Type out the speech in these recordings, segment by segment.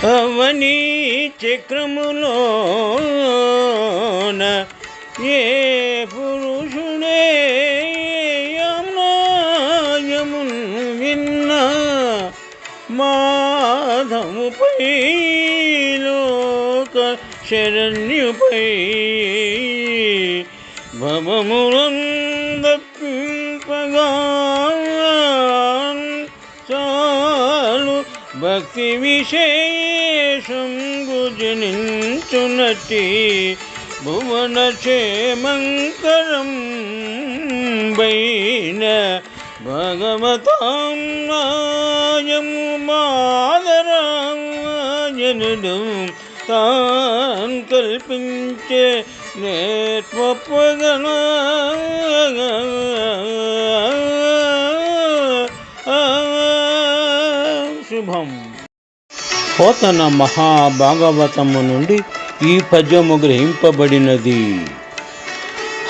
అవని చక్రములోన ఏ పురుషుడే యమున్ విన్న మాధవుపై లోక శరణ్యుపై భవములందప్పగా చాలు భక్తి విశేషం గుజనించునటి భువన క్షేమంకరం బైన భగవతాం నాయము మాదరాజనుడు తాన్ కల్పించే నేర్పగన శుభం. పోతన మహాభాగవతము నుండి ఈ పద్యము గ్రహింపబడినది.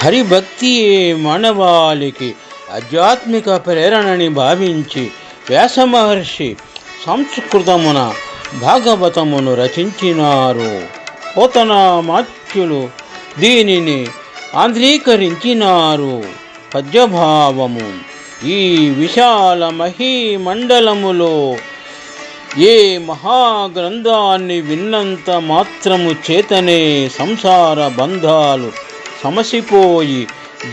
హరిభక్తియే మానవాళికి ఆధ్యాత్మిక ప్రేరణని భావించి వ్యాసమహర్షి సంస్కృతమున భాగవతమును రచించినారు. పోతనామాత్యులు దీనిని ఆంధ్రీకరించినారు. పద్యభావము: ఈ విశాల మహీమండలములో ఏ మహాగ్రంథాన్ని విన్నంత మాత్రము చేతనే సంసార బంధాలు సమసిపోయి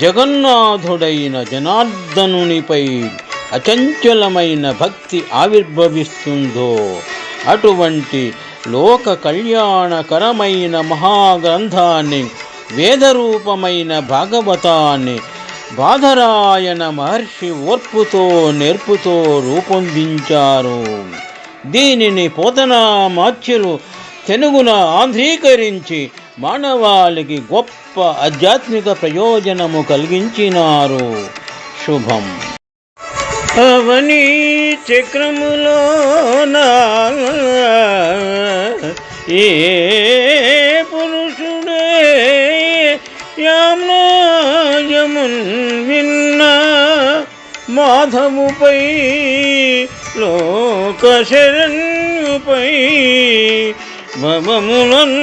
జగన్నాథుడైన జనార్దనునిపై అచంచలమైన భక్తి ఆవిర్భవిస్తుందో అటువంటి లోక కళ్యాణకరమైన మహాగ్రంథాన్ని, వేదరూపమైన భాగవతాన్ని బాదరాయణ మహర్షి ఓర్పుతో నేర్పుతో రూపొందించారు. దీనిని పోతనామాత్యులు తెలుగున ఆంధ్రీకరించి మానవాళికి గొప్ప ఆధ్యాత్మిక ప్రయోజనము కలిగించినారు. శుభం. అవని చక్రములోన ఏ పురుషుడే యమున్ విన్న మాధవుపై లోక శరణ్యుపై భవములందప్పింపగా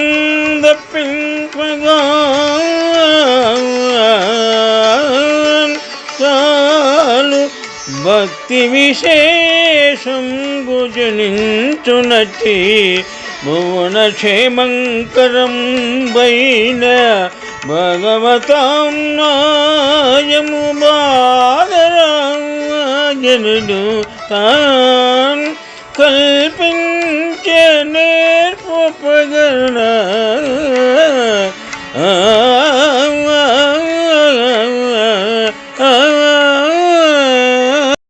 చాలు భక్తి విశేషం గుజనించునటి భువన క్షేమంకరం బైన భగవతాం నాయము బాదరాజనుడు తాన్ కల్పించే నేర్పగన